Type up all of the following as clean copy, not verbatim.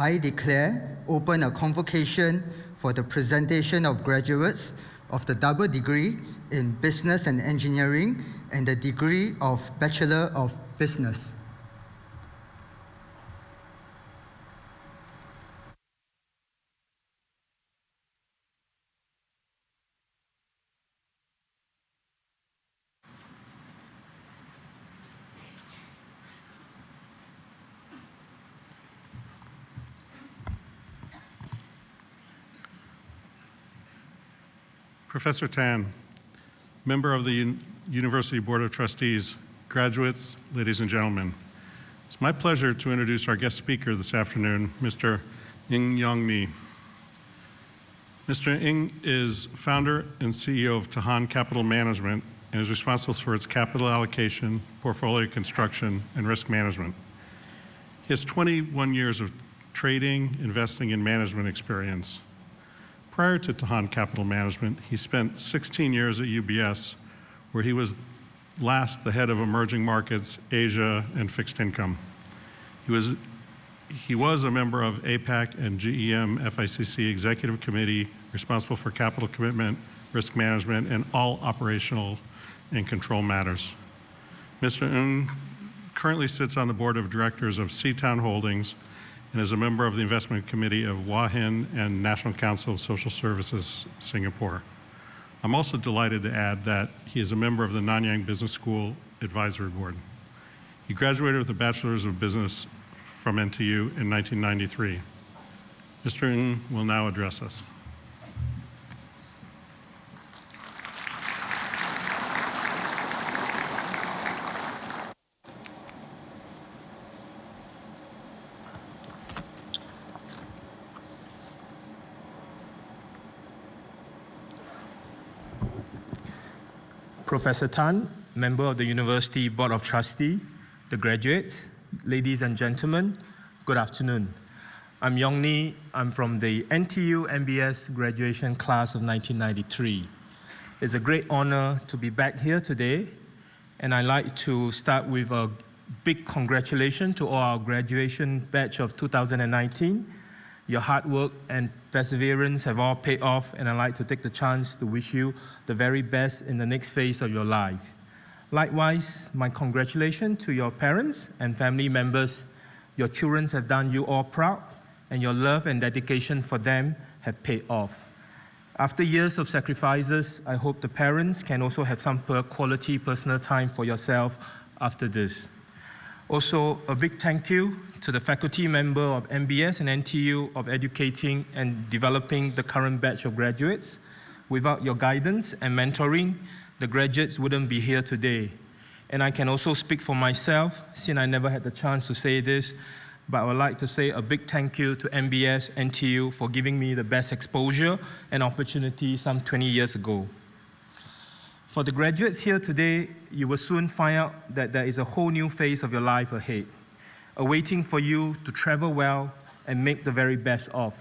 I declare open a convocation for the presentation of graduates of the double degree in Business and Engineering and the degree of Bachelor of Business. Professor Tan, member of the University Board of Trustees, graduates, ladies and gentlemen. It's my pleasure to introduce our guest speaker this afternoon, Mr. Ng Yong Ni. Mr. Ng is founder and CEO of Tahan Capital Management and is responsible for its capital allocation, portfolio construction, and risk management. He has 21 years of trading, investing, and management experience. Prior to Tahan Capital Management, he spent 16 years at UBS, where he was last the head of emerging markets, Asia, and fixed income. He was a member of APAC and GEM FICC Executive Committee, responsible for capital commitment, risk management, and all operational and control matters. Mr. Ng currently sits on the board of directors of Seatown Holdings and is a member of the investment committee of Hua Hin and National Council of Social Services, Singapore. I'm also delighted to add that he is a member of the Nanyang Business School Advisory Board. He graduated with a Bachelor's of Business from NTU in 1993. Mr. Ng will now address us. Professor Tan, member of the University Board of Trustees, the graduates, ladies and gentlemen, good afternoon. I'm Yong Ni. I'm from the NTU NBS graduation class of 1993. It's a great honor to be back here today, and I'd like to start with a big congratulations to all our graduation batch of 2019. Your hard work and perseverance have all paid off, and I'd like to take the chance to wish you the very best in the next phase of your life. Likewise, my congratulations to your parents and family members. Your children have done you all proud, and your love and dedication for them have paid off. After years of sacrifices, I hope the parents can also have some quality personal time for yourself after this. Also, a big thank you to the faculty member of NBS and NTU of educating and developing the current batch of graduates. Without your guidance and mentoring, the graduates wouldn't be here today. And I can also speak for myself, since I never had the chance to say this, but I would like to say a big thank you to NBS, NTU for giving me the best exposure and opportunity some 20 years ago. For the graduates here today, you will soon find out that there is a whole new phase of your life ahead, awaiting for you to travel well and make the very best of.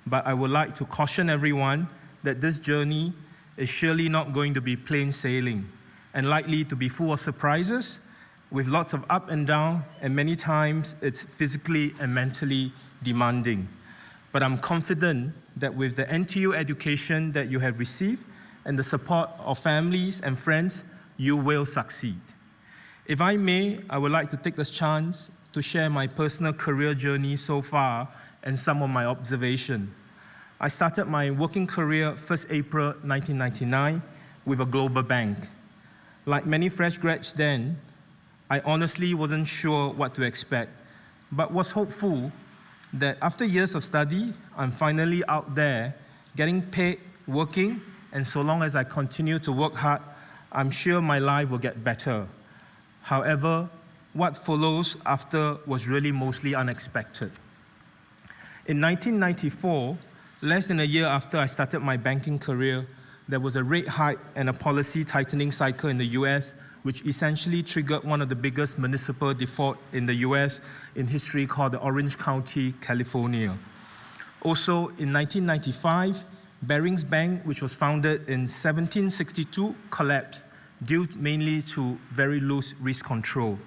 But I would like to caution everyone that this journey is surely not going to be plain sailing and likely to be full of surprises with lots of up and down, and many times it's physically and mentally demanding. But I'm confident that with the NTU education that you have received and the support of families and friends, you will succeed. If I may, I would like to take this chance to share my personal career journey so far and some of my observations. I started my working career 1st April 1999 with a global bank. Like many fresh grads then, I honestly wasn't sure what to expect, but was hopeful that after years of study, I'm finally out there getting paid, working, and so long as I continue to work hard, I'm sure my life will get better. However, what follows after was really mostly unexpected. In 1994, less than a year after I started my banking career, there was a rate hike and a policy tightening cycle in the US, which essentially triggered one of the biggest municipal defaults in the US in history called the Orange County, California. Also, in 1995, Barings Bank, which was founded in 1762, collapsed due mainly to very loose risk control.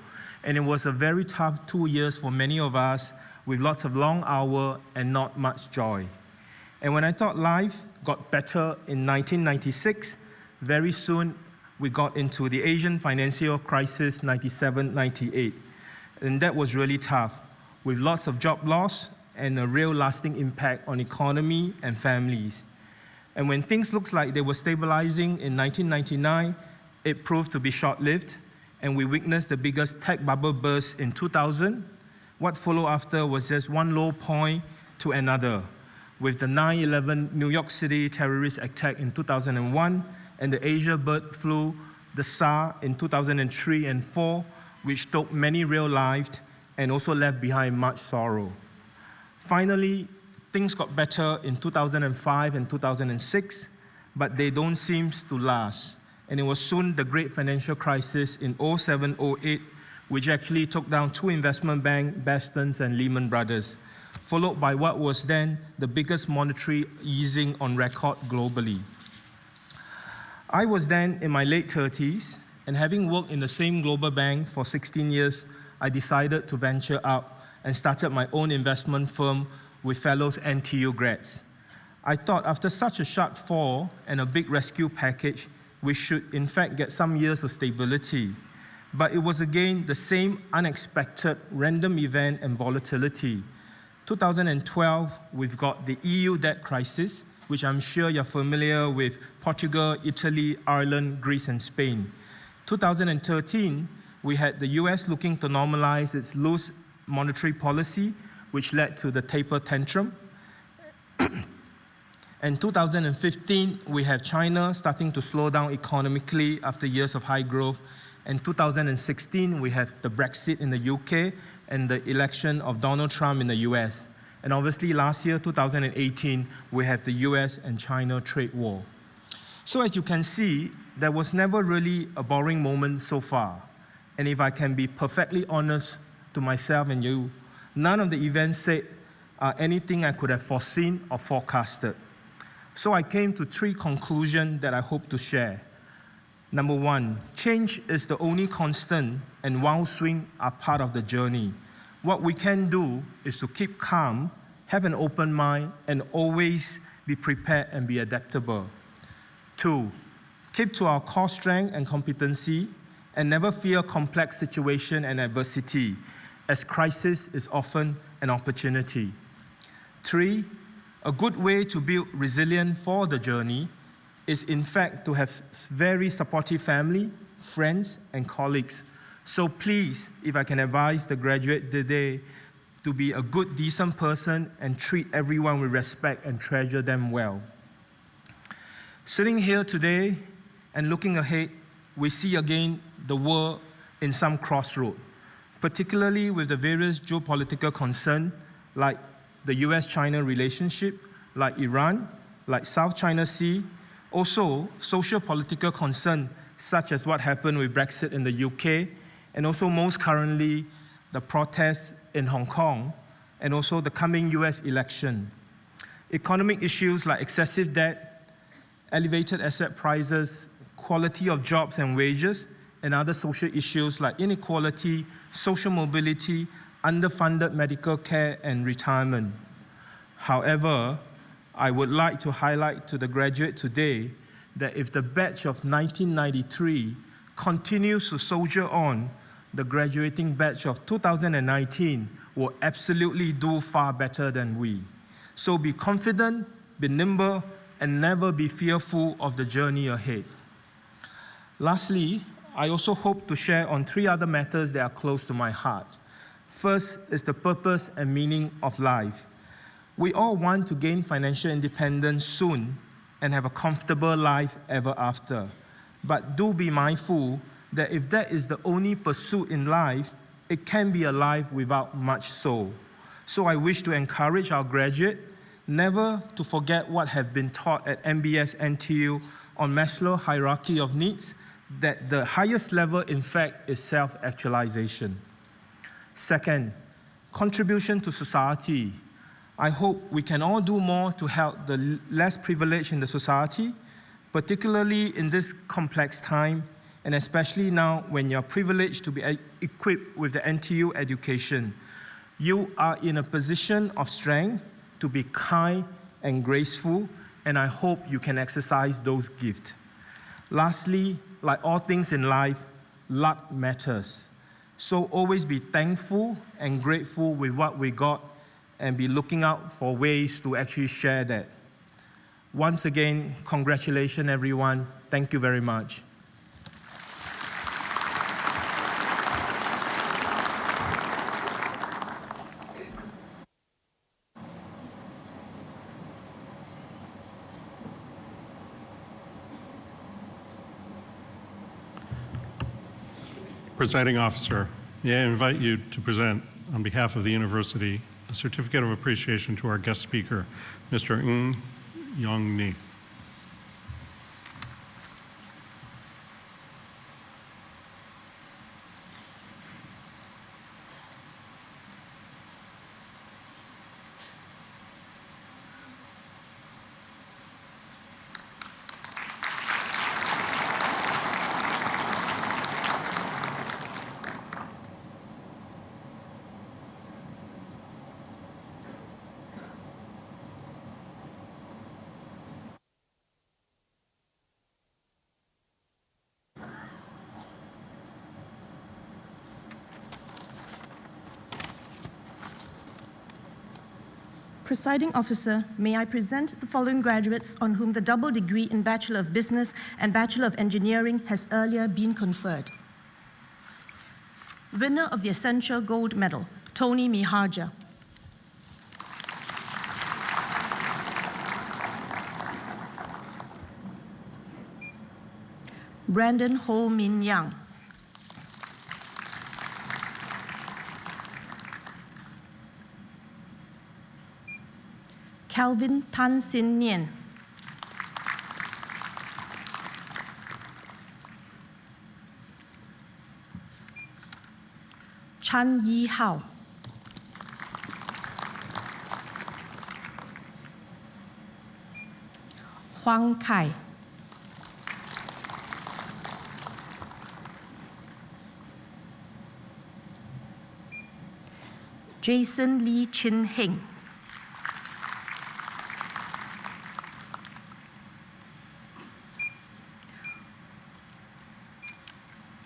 And it was a very tough 2 years for many of us with lots of long hours and not much joy. And when I thought life got better in 1996, very soon we got into the Asian financial crisis 97-98. And that was really tough, with lots of job loss and a real lasting impact on economy and families. And when things looked like they were stabilizing in 1999, it proved to be short-lived, and we witnessed the biggest tech bubble burst in 2000. What followed after was just one low point to another, with the 9/11 New York City terrorist attack in 2001, and the Asia bird flu, the SARS in 2003 and 4, which took many real lives and also left behind much sorrow. Finally, things got better in 2005 and 2006, but they don't seem to last. And it was soon the great financial crisis in 07-08, which actually took down two investment banks, Bestons and Lehman Brothers, followed by what was then the biggest monetary easing on record globally. I was then in my late 30s, and having worked in the same global bank for 16 years, I decided to venture out and started my own investment firm with fellow NTU grads. I thought after such a sharp fall and a big rescue package, we should in fact get some years of stability. But it was again the same unexpected random event and volatility. 2012, we've got the EU debt crisis, which I'm sure you're familiar with: Portugal, Italy, Ireland, Greece, and Spain. 2013, we had the US looking to normalize its loose monetary policy, which led to the taper tantrum. And 2015, we have China starting to slow down economically after years of high growth. And 2016, we have the Brexit in the UK and the election of Donald Trump in the US. And obviously last year, 2018, we have the US and China trade war. So as you can see, there was never really a boring moment so far. And if I can be perfectly honest to myself and you, none of the events said anything I could have foreseen or forecasted. So I came to three conclusions that I hope to share. Number one, change is the only constant, and wild swings are part of the journey. What we can do is to keep calm, have an open mind, and always be prepared and be adaptable. Two, keep to our core strength and competency, and never fear complex situation and adversity, as crisis is often an opportunity. Three, a good way to build resilience for the journey is in fact to have very supportive family, friends, and colleagues. So please, if I can advise the graduate today, to be a good, decent person and treat everyone with respect and treasure them well. Sitting here today and looking ahead, we see again the world in some crossroad, particularly with the various geopolitical concerns like the US-China relationship, like Iran, like South China Sea, also social political concerns such as what happened with Brexit in the UK, and also most currently the protests in Hong Kong, and also the coming US election. Economic issues like excessive debt, elevated asset prices, quality of jobs and wages, and other social issues like inequality, social mobility, underfunded medical care, and retirement. However, I would like to highlight to the graduate today that if the batch of 1993 continues to soldier on, the graduating batch of 2019 will absolutely do far better than we. So be confident, be nimble, and never be fearful of the journey ahead. Lastly, I also hope to share on three other matters that are close to my heart. First is the purpose and meaning of life. We all want to gain financial independence soon and have a comfortable life ever after. But do be mindful that if that is the only pursuit in life, it can be a life without much soul. So I wish to encourage our graduate never to forget what have been taught at NBS NTU on Maslow's hierarchy of needs, that the highest level, in fact, is self-actualization. Second, contribution to society. I hope we can all do more to help the less privileged in the society, particularly in this complex time, and especially now when you're privileged to be equipped with the NTU education. You are in a position of strength to be kind and graceful, and I hope you can exercise those gifts. Lastly, like all things in life, luck matters. So always be thankful and grateful with what we got and be looking out for ways to actually share that. Once again, congratulations everyone. Thank you very much. Presiding officer, may I invite you to present, on behalf of the university, a certificate of appreciation to our guest speaker, Mr. Ng Yong Ni. Presiding officer, may I present the following graduates on whom the double degree in Bachelor of Business and Bachelor of Engineering has earlier been conferred. Winner of the Essential Gold Medal, Tony Miharja. Brandon Ho Min Yang. Calvin Tan Sin Nien. Chan Yi Hao. Huang Kai. Jason Lee Chin Heng.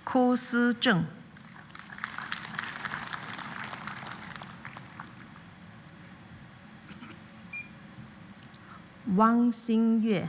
Ko Si Zheng. Wang Xingyue.